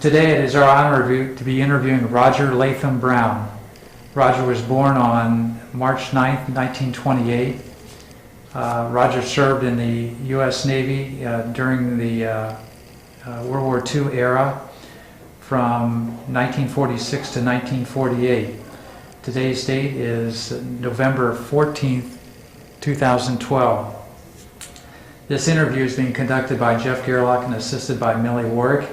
Today it is our honor to be interviewing Roger Latham Brown. Roger was born on March 9th, 1928. Roger served in the U.S. Navy during the World War II era from 1946 to 1948. Today's date is November 14th, 2012. This interview is being conducted by Jeff Gerlach and assisted by Millie Warwick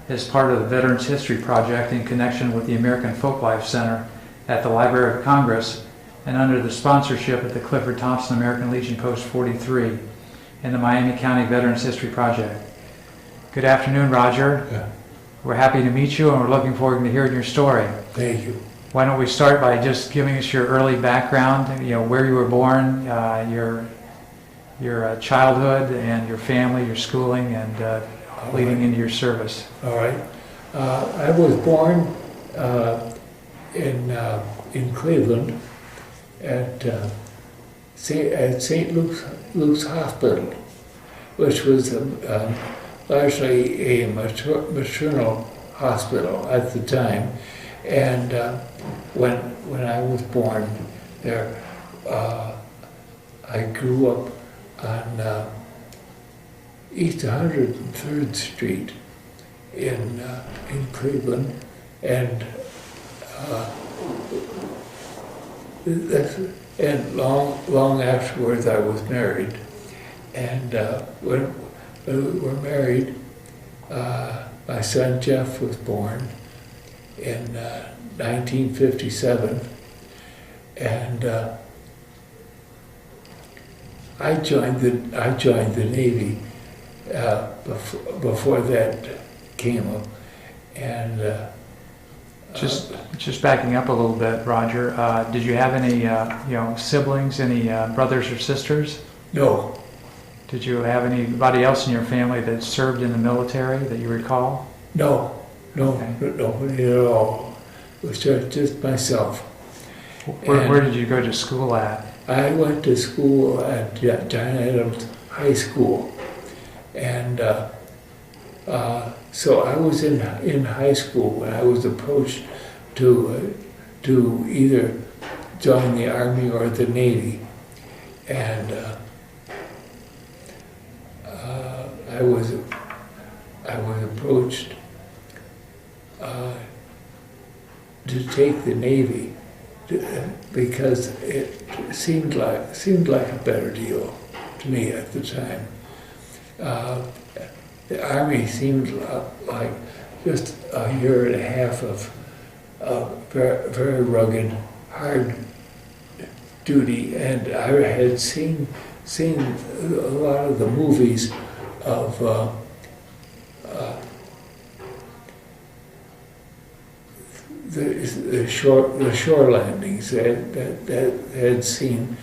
as part of the Veterans History Project in connection with the American Folklife Center at the Library of Congress and under the sponsorship of the Clifford Thompson American Legion Post 43 and the Miami County Veterans History Project. Good afternoon, Roger. Yeah. We're happy to meet you and we're looking forward to hearing your story. Thank you. Why don't we start by just giving us your early background, where you were born, your childhood and your family, your schooling, and leading into your service. All right. I was born in Cleveland at St. Luke's Hospital, which was largely a maternal hospital at the time. And when I was born there, I grew up on East 103rd Street in Cleveland, and long afterwards I was married. And when we were married, my son Jeff was born in 1957, and I joined the Navy before that came up, and just backing up a little bit, Roger. Did you have any siblings, any brothers or sisters? No. Did you have anybody else in your family that served in the military that you recall? No, Okay. nobody at all. It was just myself. Where did you go to school at? I went to school at John Adams High School, and so I was in high school when I was approached to either join the Army or the Navy, and I was approached to take the Navy because it seemed like a better deal to me at the time. The Army seemed like just a year and a half of very, very rugged, hard duty, and I had seen a lot of the movies of the shore landings that had seen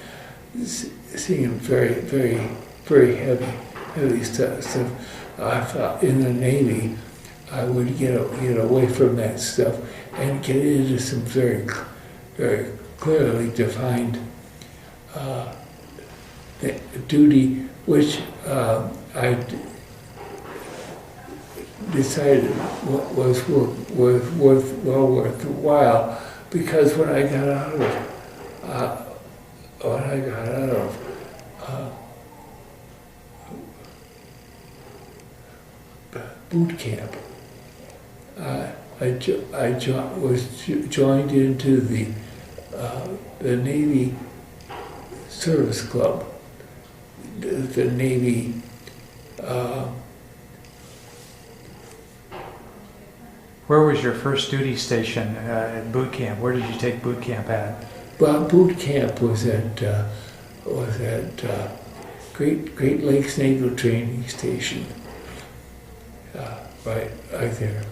very, very, very heavy stuff. I thought in the Navy I would get away from that stuff and get into some very, very clearly defined duty, which I decided was worth the while, because when I got out of boot camp, I was joined into the Navy Service Club, the Navy. Where was your first duty station at boot camp? Where did you take boot camp at? Well, boot camp was at Great Lakes Naval Training Station, right there,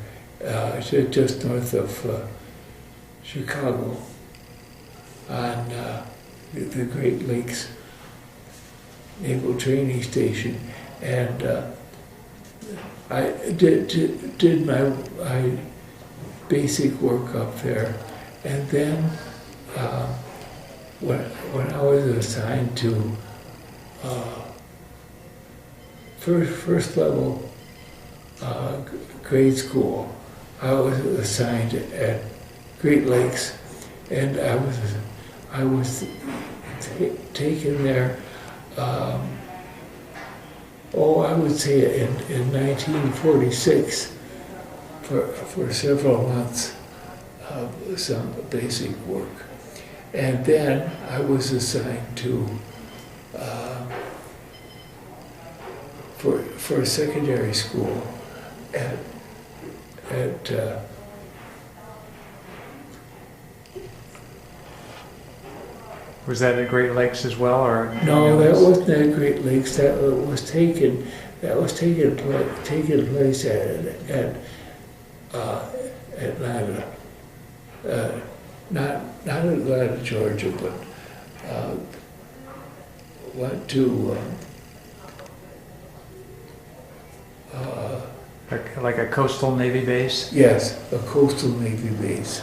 just north of Chicago, on the Great Lakes Naval Training Station, and I did my basic work up there, and then when I was assigned to first level grade school, I was assigned at Great Lakes, and I was taken there. I would say in 1946 for several months of some basic work, and then I was assigned to for secondary school at Was that at Great Lakes as well, or? no, that wasn't at Great Lakes. That was taken place at Atlanta, not Atlanta, Georgia, but went to Like a coastal Navy base? yes, a coastal Navy base.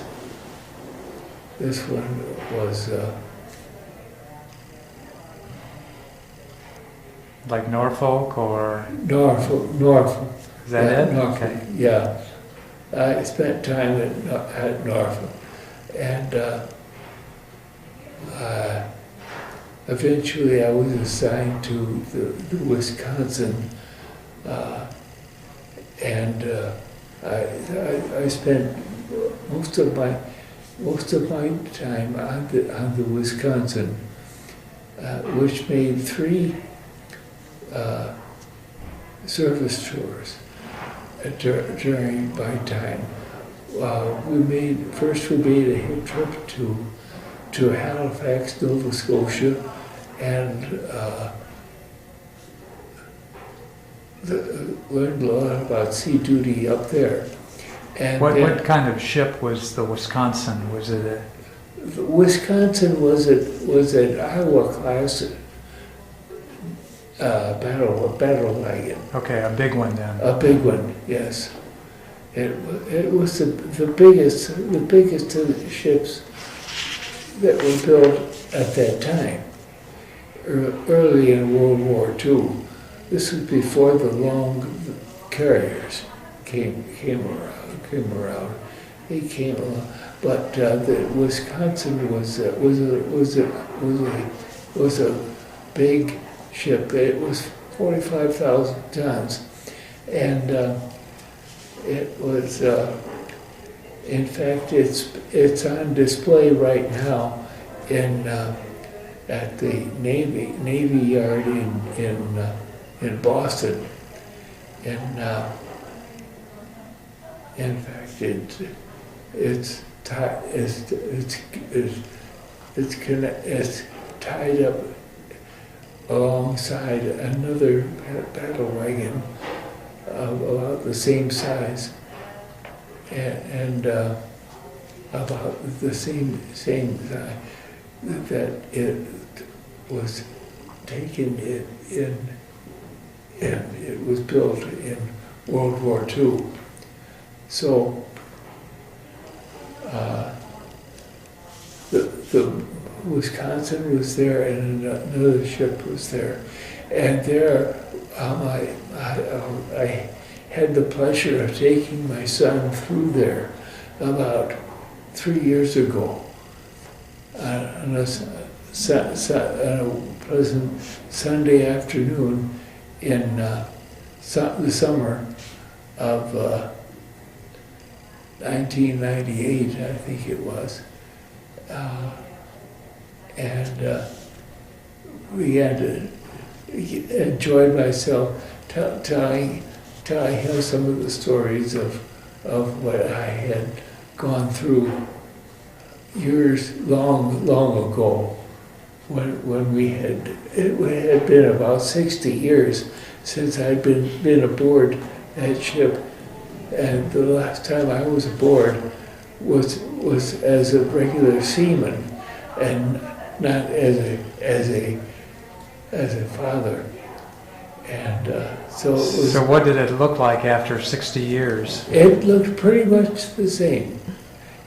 This one was Like Norfolk, or Norfolk. is that Yeah, it? Norfolk, Okay. yeah. I spent time at Norfolk, and eventually I was assigned to the Wisconsin, and I spent most of my time on the Wisconsin, which made 3 service tours during my time. We made a hip trip to Halifax, Nova Scotia, and learned a lot about sea duty up there. And What kind of ship was the Wisconsin? Was it a? Wisconsin was an Iowa class battle wagon. Okay, a big one then. A big one, yes. It was the biggest of the ships that were built at that time, early in World War II. This was before the long carriers came around. They came along, but the Wisconsin was a big ship. It was 45,000 tons, and it was. In fact, it's on display right now at the Navy Yard in Boston. And in fact, it's tied up alongside another battle wagon of about the same size and about the same size that it was taken in and it was built in World War II. So the Wisconsin was there, and another ship was there, and there I had the pleasure of taking my son through there about 3 years ago on a pleasant Sunday afternoon in the summer of 1998, I think it was. And began to enjoy myself telling him some of the stories of what I had gone through years long ago when it had been about 60 years since I'd been aboard that ship, and the last time I was aboard was as a regular seaman and not as a father. And so it was. So what did it look like after 60 years? It looked pretty much the same.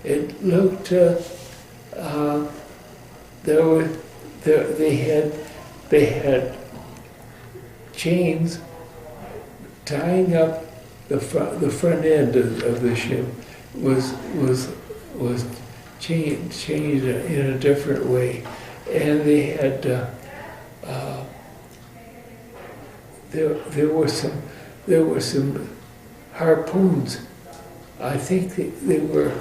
It looked they had chains tying up the front end of the ship was changed in a different way, and they had there were some harpoons. I think they were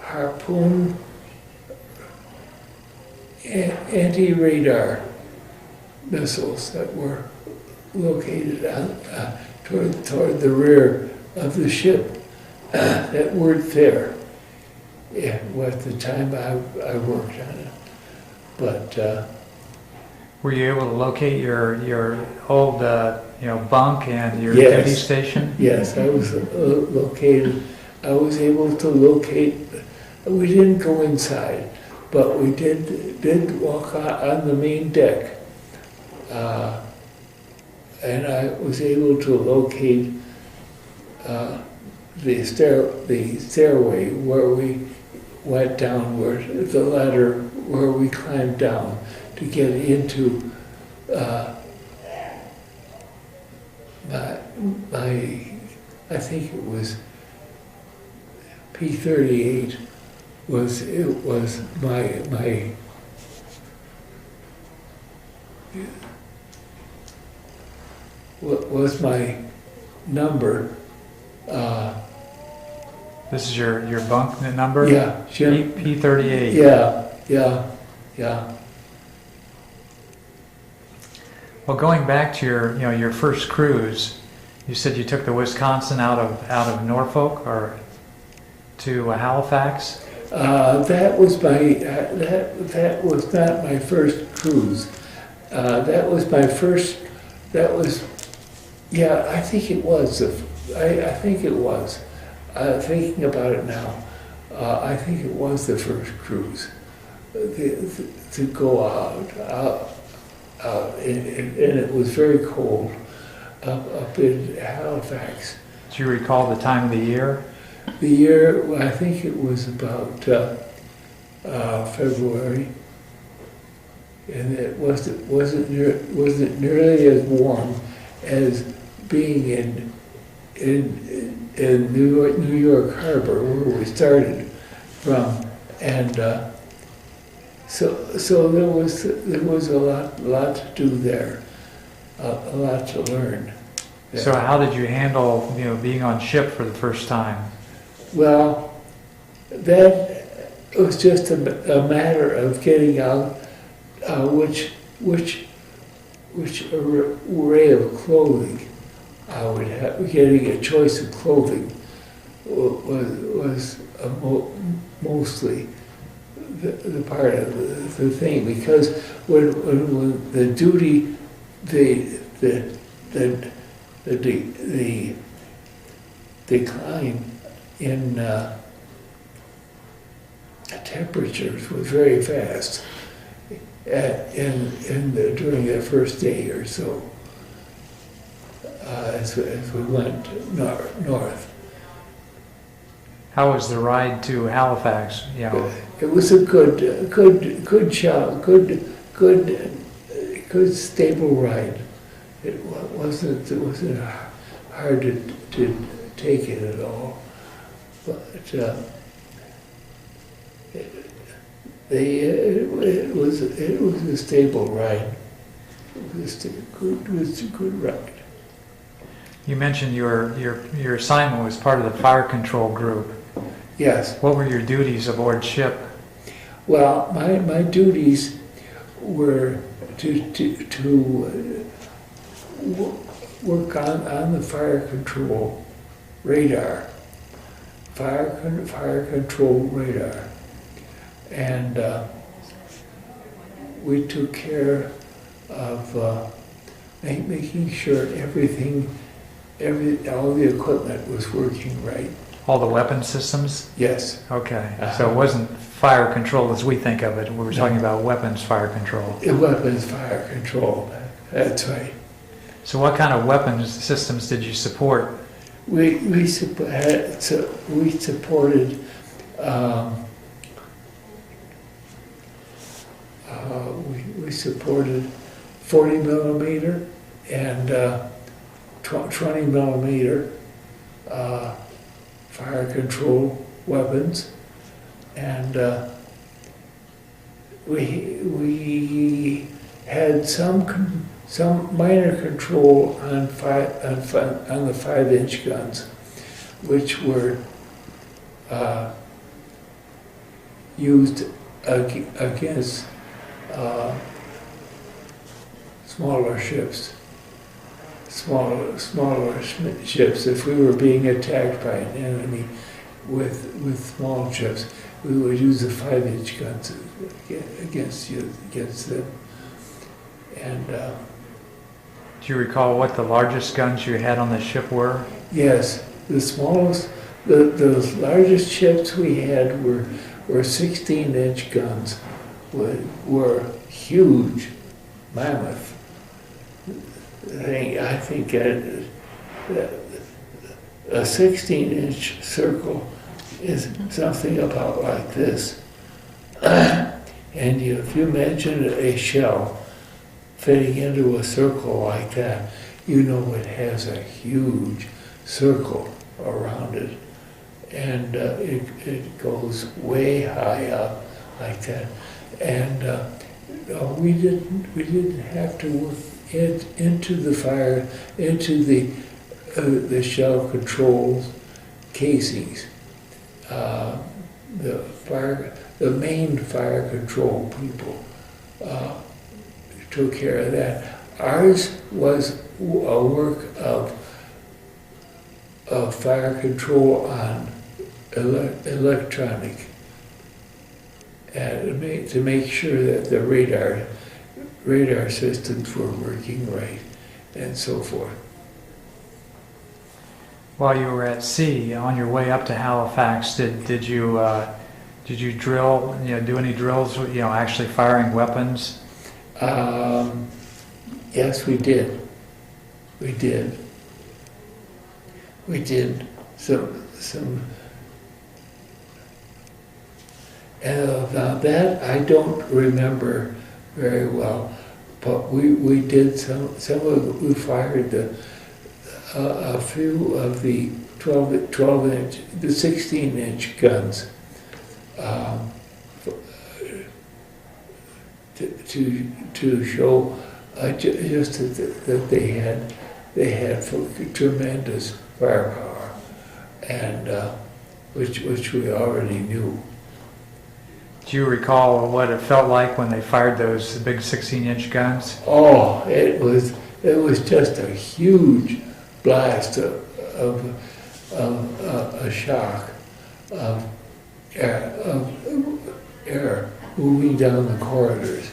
harpoon anti-radar missiles that were located on, toward the rear of the ship that weren't there at the time I worked on it. But were you able to locate your old bunk and your Yes. duty station? yes, I was located. I was able to locate. We didn't go inside, but we did walk on the main deck, and I was able to locate the stairway where we went down, where the ladder where we climbed down to get into I think it was P-38 was my number. This is your bunk number? Yeah, Jim. P-38. Yeah. Well, going back to your first cruise, you said you took the Wisconsin out of Norfolk or to Halifax. That was that was not my first cruise. That was my first. That was, yeah. I think it was. I think it was. Thinking about it now, I think it was the first cruise to go out. And it was very cold up in Halifax. Do you recall the time of the year? The year, I think it was about February, and it wasn't nearly as warm as being in New York Harbor, where we started from, and so there was a lot to do there, a lot to learn. there. So how did you handle being on ship for the first time? Well, that was just a matter of getting out which array of clothing I would have. Getting a choice of clothing was mostly the part of the thing, because when the duty, the decline in temperatures was very fast during the first day or so as we went north. How was the ride to Halifax? It was a good job, good stable ride. It wasn't hard to take it at all, but it was a stable ride. It was a good ride. You mentioned your assignment was part of the fire control group. Yes. What were your duties aboard ship? Well, my duties were to work on the fire control radar, fire control radar, and we took care of making sure all the equipment was working right. All the weapon systems? Yes. Okay. So it wasn't fire control as we think of it. We were talking about weapons fire control. Weapons fire control. That's right. So what kind of weapons systems did you support? We supported 40 millimeter and 20 millimeter fire control weapons, and we had some minor control on the 5-inch guns, which were used against smaller ships. Smaller ships. If we were being attacked by an enemy with small ships, we would use the 5-inch guns against them. And Do you recall what the largest guns you had on the ship were? yes, the largest ships we had were 16-inch guns, were huge, mammoth. I think a 16-inch circle is something about like this. And if you imagine a shell fitting into a circle like that, you know it has a huge circle around it. And it goes way high up like that. And we didn't have to work into the fire, into the shell controls casings. The main fire control people took care of that. Ours was a work of fire control on electronic, and to make sure that the radar systems were working right, and so forth. While you were at sea, on your way up to Halifax, did you drill? Do any drills? Actually firing weapons. Yes, we did. We did some. Now that I don't remember very well, but we did we fired a few of the 12-inch, the 16-inch guns to show just that they had tremendous firepower, and which we already knew. Do you recall what it felt like when they fired those big 16-inch guns? Oh, it was just a huge blast of a shock of air moving down the corridors.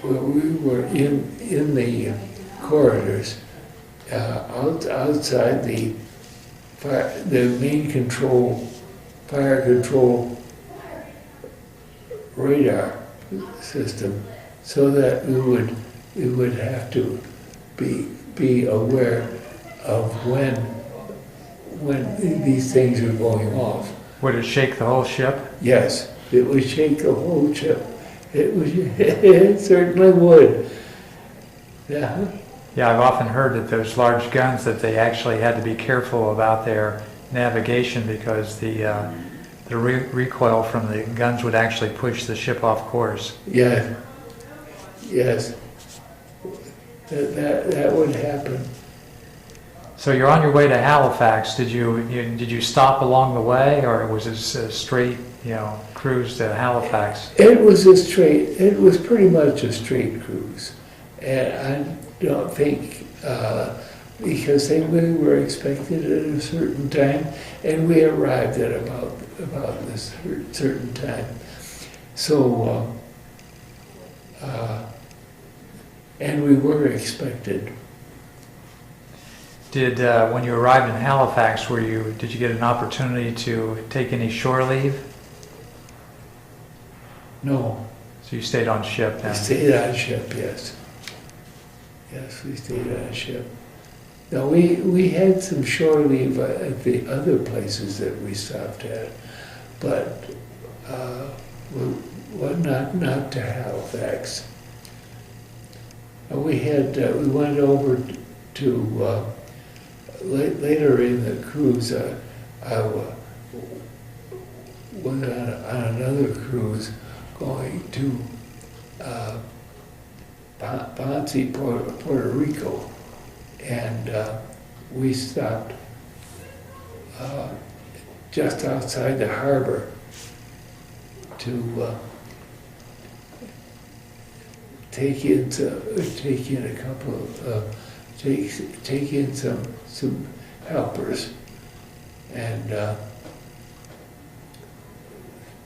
We were in the corridors outside the main fire control radar system, so that we would have to be aware of when these things are going off. Would it shake the whole ship? Yes, it would shake the whole ship. It certainly would. Yeah. Yeah, I've often heard that those large guns, that they actually had to be careful about their navigation because the recoil from the guns would actually push the ship off course. Yeah. Yes. That would happen. So you're on your way to Halifax. Did you stop along the way, or was this a straight cruise to Halifax? It was pretty much a straight cruise, and I don't think because we were expected at a certain time, and we arrived at about this certain time. So, and we were expected. When you arrived in Halifax, did you get an opportunity to take any shore leave? No. So you stayed on ship then? We stayed on ship, yes. Yes, we stayed on ship. Now, we had some shore leave at the other places that we stopped at, but not to Halifax. We went over to, later in the cruise, I went on another cruise going to Ponce, Puerto Rico, and we stopped just outside the harbor to take in a couple of take in some helpers, and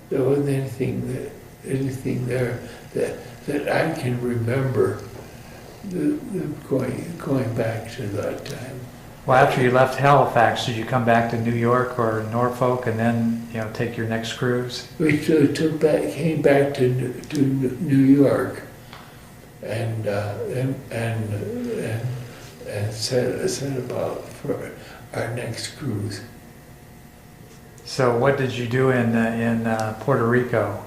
there wasn't anything there that I can remember going back to that time. Well, after you left Halifax, did you come back to New York or Norfolk and then, take your next cruise? We came back to New York, and set about for our next cruise. So what did you do in Puerto Rico?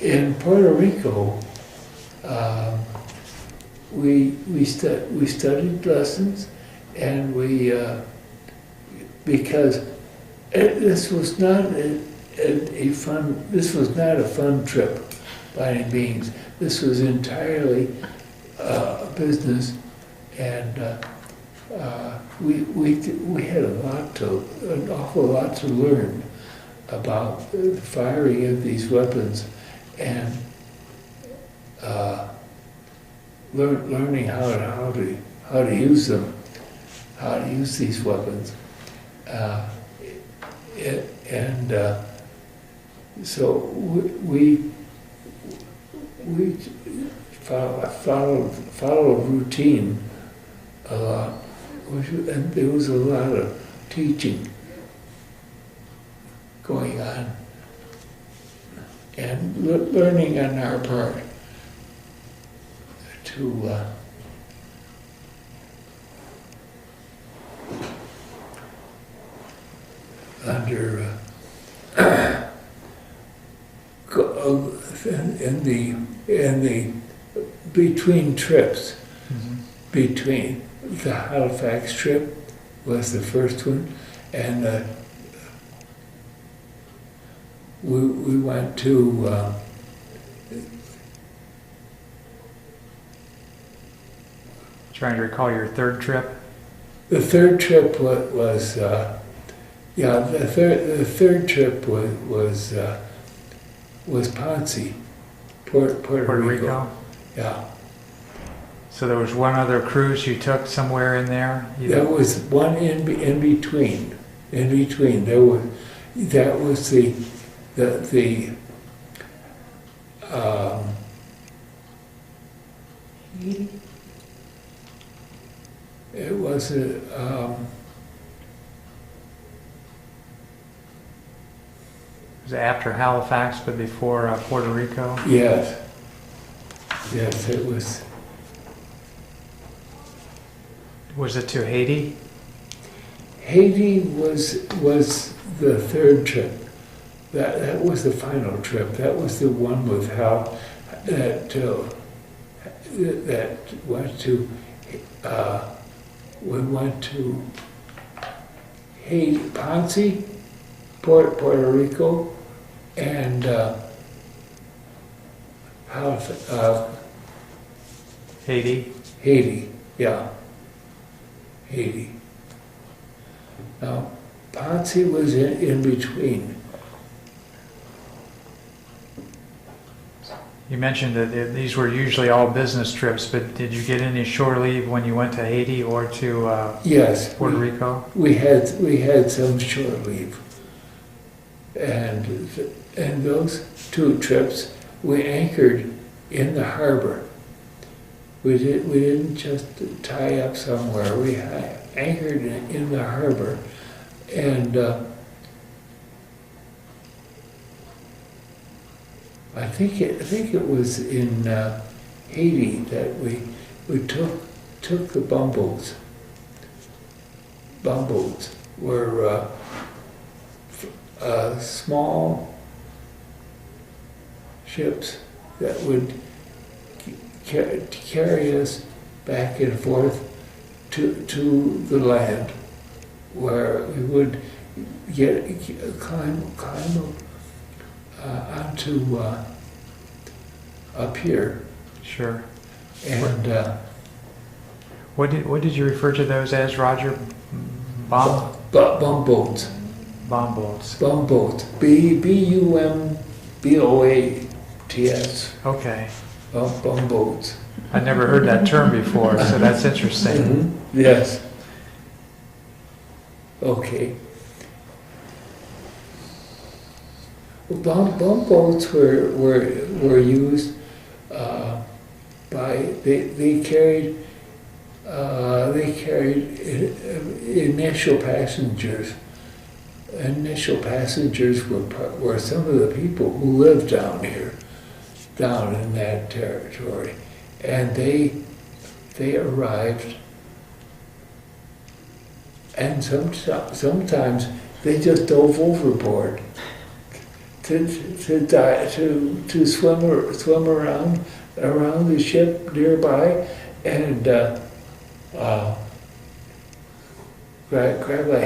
In Puerto Rico, we studied lessons, and because this was not a fun trip by any means. This was entirely a business, and we had an awful lot to learn about the firing of these weapons, and learning how to use them, how to use these weapons, so we followed routine a lot, and there was a lot of teaching going on, and learning on our part to in the between trips, between the Halifax trip was the first one, and we went to Trying to recall your third trip. the third trip was the third trip was Ponce, Puerto Rico. Yeah. So there was one other cruise you took somewhere in there? There was one in between. In between, that was the it was It was after Halifax, but before Puerto Rico? yes, it was. Was it to Haiti? Haiti was the third trip. That was the final trip. That was the one with Hal that went to. We went to Haiti, Ponce, Puerto Rico, and Haiti? Haiti, yeah. Haiti. Now, Ponce was in between. You mentioned that these were usually all business trips, but did you get any shore leave when you went to Haiti or to Yes, Puerto Rico? we had some shore leave, and those two trips we anchored in the harbor. We didn't just tie up somewhere. We anchored in the harbor, and I think it was in Haiti that we took the bumboats. Bumboats were small ships that would to carry us back and forth to the land where we would climb onto up here. Sure. And What did you refer to those as, Roger? Bomb bumboats. bomb bolts. Bumboats. Bumboats. Okay. Bumboats. I never heard that term before, so that's interesting. Yes. Okay. Bumboats were used by they carried initial passengers. Initial passengers were some of the people who lived down here, down in that territory, and they arrived, and sometimes they just dove overboard to swim around the ship nearby and grab a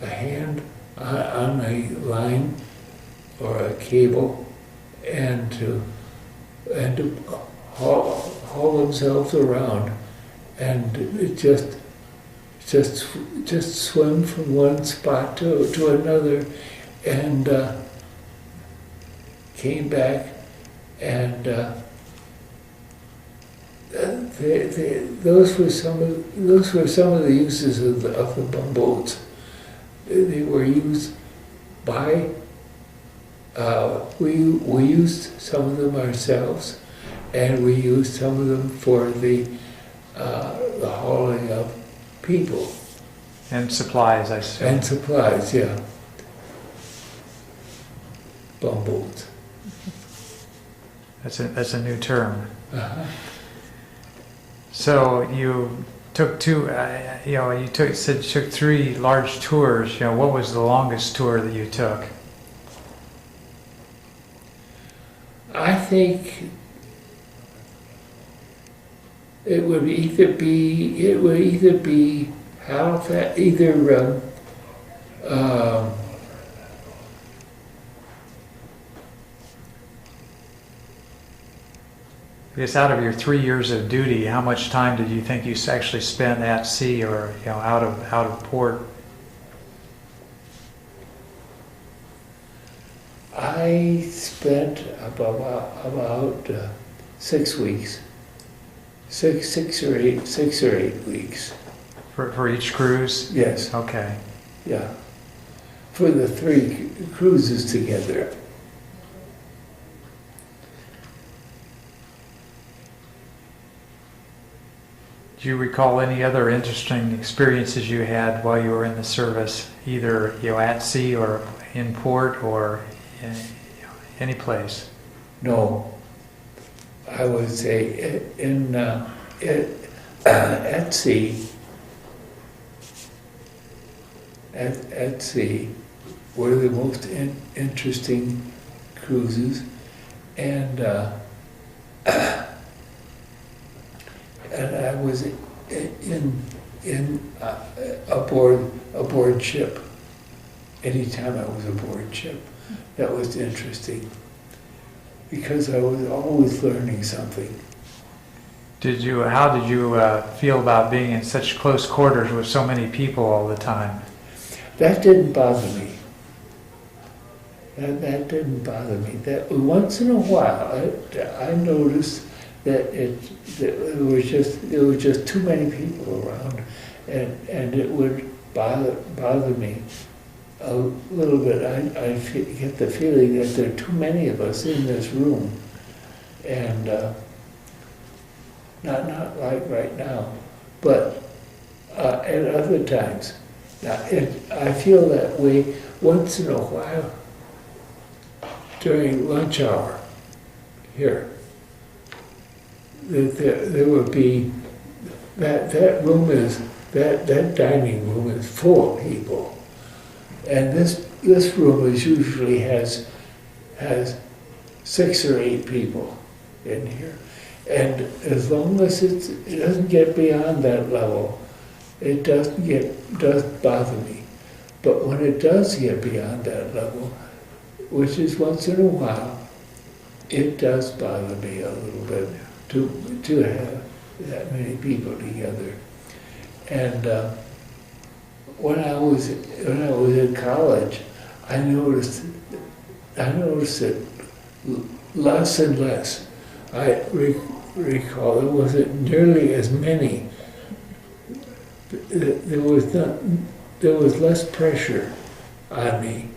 hand on a line or a cable and to haul themselves around and just swim from one spot to another and came back and those were some of the uses of the bumboats. They were used by we used some of them ourselves, and we used some of them for the hauling of people And supplies, I assume. and supplies. Yeah, bumboats. That's a new term. Uh-huh. So you took you took 3 large tours. What was the longest tour that you took? I think it would either be Halifax, I guess out of your 3 years of duty, how much time did you think you actually spent at sea or out of port? I spent about 6 weeks, six or eight weeks. For each cruise? Yes, Okay. yeah, for the 3 cruises together. Do you recall any other interesting experiences you had while you were in the service, either at sea or in port or any place? No, I would say at sea. At sea were the most interesting cruises, and I was in aboard ship. Anytime I was aboard ship, that was interesting because I was always learning something. How did you feel about being in such close quarters with so many people all the time? That didn't bother me. That didn't bother me. That once in a while, I noticed that there was just too many people around, and it would bother me a little bit. I get the feeling that there are too many of us in this room, and not like right now, but at other times. I feel that way once in a while during lunch hour here. There would be that dining room is full of people, and this room usually has 6 or 8 people in here. And as long as it doesn't get beyond that level, it doesn't bother me. But when it does get beyond that level, which is once in a while, it does bother me a little bit to have that many people together. And when I was in college, I noticed it less and less. I recall there wasn't nearly as many. There was less pressure on me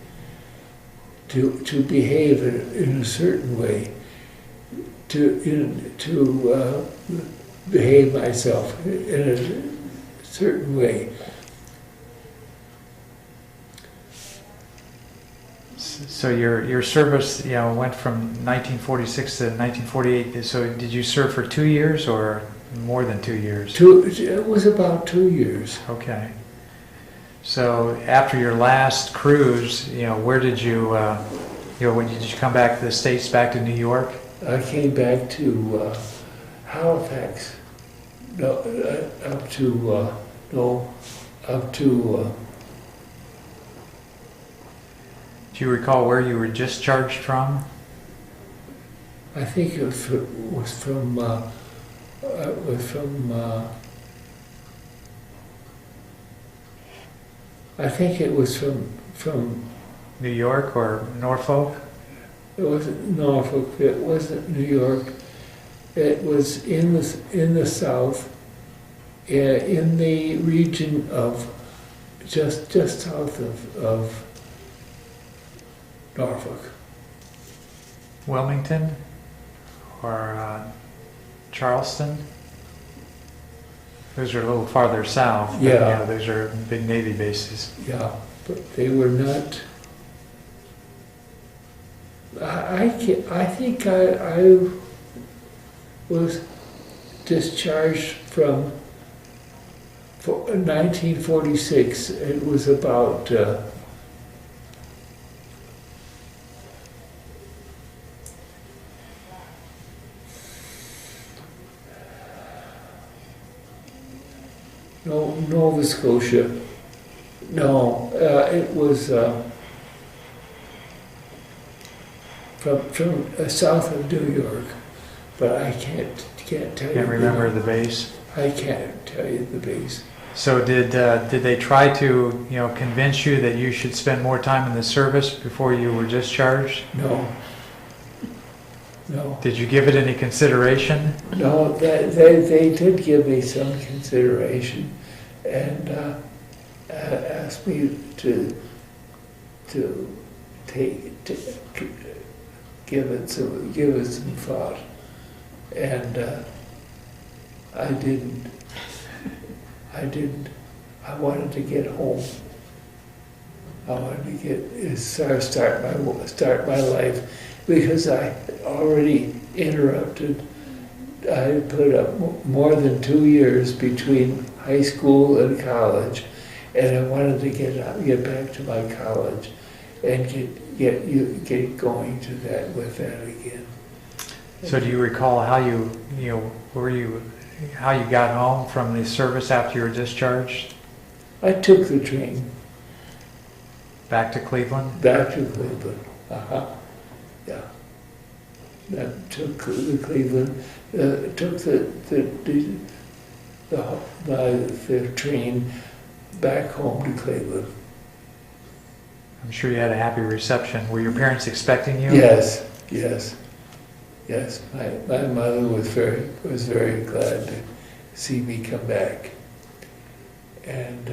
to behave in a certain way, to behave myself in a certain way. So your service, went from 1946 to 1948. So did you serve for 2 years or more than 2 years? It was about 2 years. Okay. So after your last cruise, where did you, when did you come back to the States, back to New York? I came back to Halifax. No, up to. Do you recall where you were discharged from? I think it was from. I think it was from. New York or Norfolk? It wasn't Norfolk. It wasn't New York. It was in the south, in the region of just south of Norfolk. Wilmington or Charleston? Those are a little farther south. But, Yeah. Those are big Navy bases. Yeah, but they were not. I think I was discharged from 1946. It was about. No, Nova Scotia. No, it was from south of New York, but I can't tell you. Can't remember the base. I can't tell you the base. So did they try to convince you that you should spend more time in the service before you were discharged? No. No. Did you give it any consideration? No, they did give me some consideration, and asked me to give it some thought, and I didn't. I wanted to get home. I wanted to start my life, because I already interrupted. I put up more than 2 years between high school and college, and I wanted to get back to my college and get going with that again. So do you recall how how you got home from the service after you were discharged? I took the train Back to Cleveland? back to Cleveland. Yeah. That took the Cleveland. Took the train back home to Cleveland. I'm sure you had a happy reception. Were your parents expecting you? Yes. My mother was very glad to see me come back, and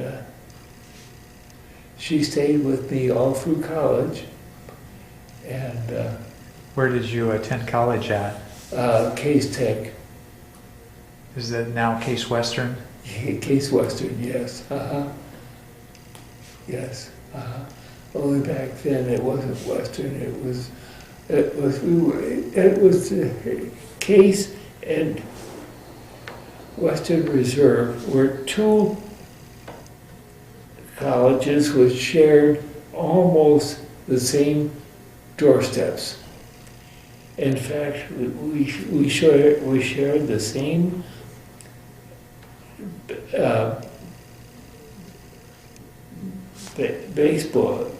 she stayed with me all through college. And Where did you attend college at? Case Tech, Is it now Case Western? Case Western, yes. Yes. Only back then it wasn't Western. It was Case and Western Reserve were two colleges which shared almost the same doorsteps. In fact, we shared the same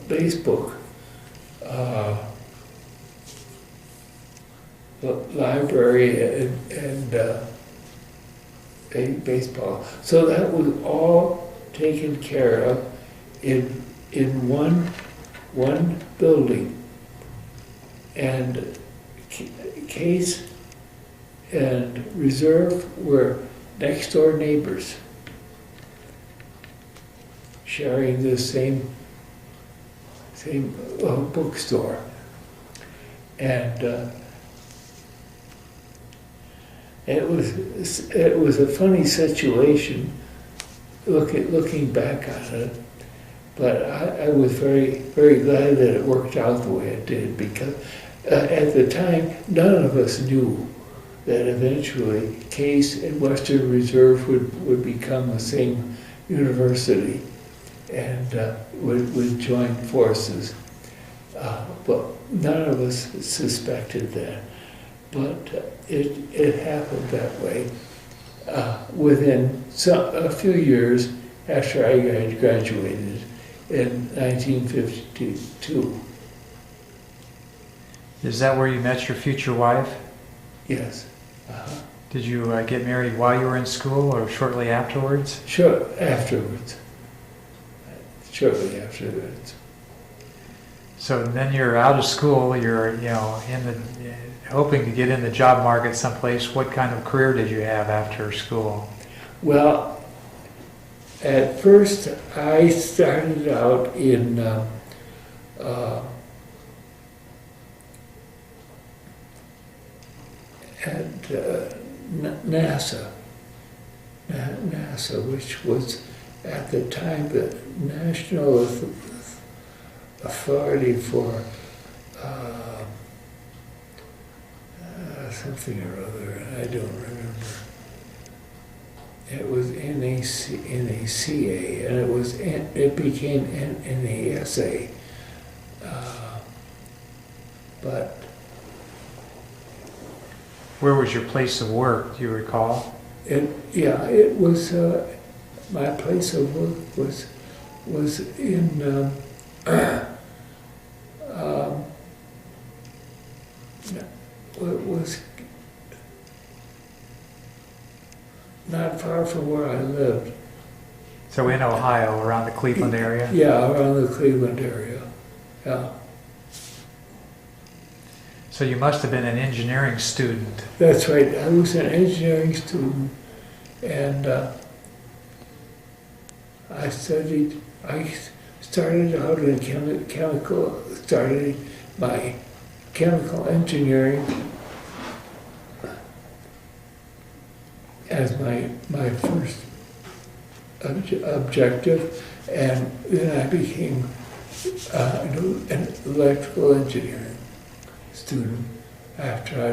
Facebook library and baseball. So that was all taken care of in one building. And Case and Reserve were next door neighbors, sharing the same bookstore. And it was a funny situation looking back on it, but I was very, very glad that it worked out the way it did, because at the time none of us knew that eventually Case and Western Reserve would become the same university and would join forces. But none of us suspected that. But it happened that way within a few years after I graduated in 1952. Is that where you met your future wife? Yes. Did you get married while you were in school or shortly afterwards? Sure, afterwards. Shortly afterwards. So then you're out of school, you're hoping to get in the job market someplace. What kind of career did you have after school? Well, at first I started out in at NASA, which was at the time the National Authority for something or other, I don't remember. It was NACA, and it became NASA. But where was your place of work? Do you recall? it was my place of work was in. It was not far from where I lived. So in Ohio, around the Cleveland area? Yeah, around the Cleveland area. Yeah. So you must have been an engineering student. That's right. I was an engineering student, and I started out in started my chemical engineering as my first objective, and then I became an electrical engineering student after I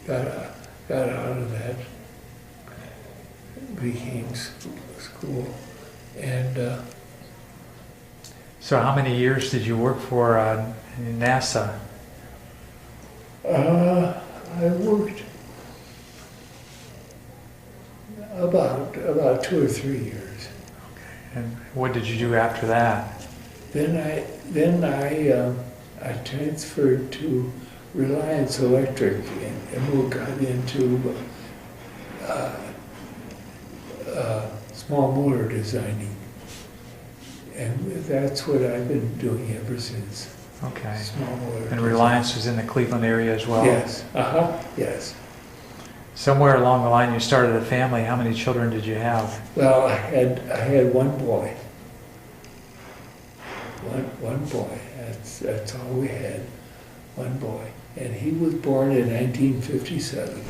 got out of that, became school, and so how many years did you work for NASA? I worked about 2 or 3 years. And what did you do after that? Then I transferred to Reliance Electric and got into small motor designing, and that's what I've been doing ever since. Okay. Small motor. And design. Reliance was in the Cleveland area as well? Yes. Yes. Somewhere along the line you started a family. How many children did you have? Well, I had one boy. One boy. That's all we had. One boy, and he was born in 1957.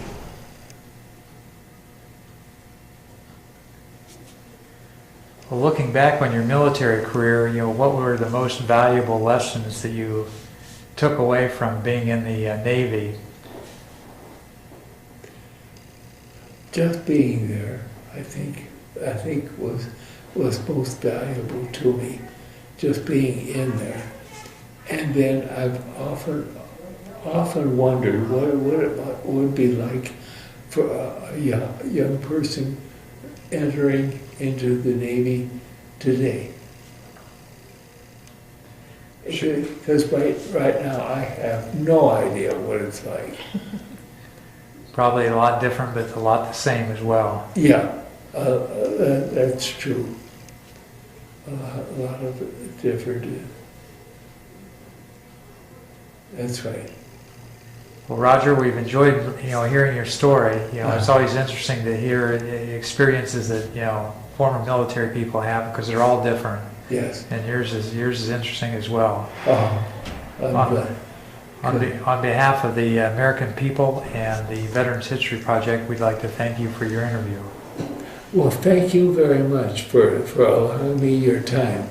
Well, looking back on your military career, what were the most valuable lessons that you took away from being in the Navy? Just being there, I think was most valuable to me. Just being in there, And then I've often wondered what it would be like for a young person entering into the Navy today. Because right now I have no idea what it's like. Probably a lot different, but a lot the same as well. Yeah, that's true. A lot of it different. That's right. Well, Roger, we've enjoyed, hearing your story. It's always interesting to hear the experiences that, former military people have, because they're all different. Yes. And yours is interesting as well. Oh, I'm glad. On behalf of the American people and the Veterans History Project, we'd like to thank you for your interview. Well, thank you very much for allowing me your time.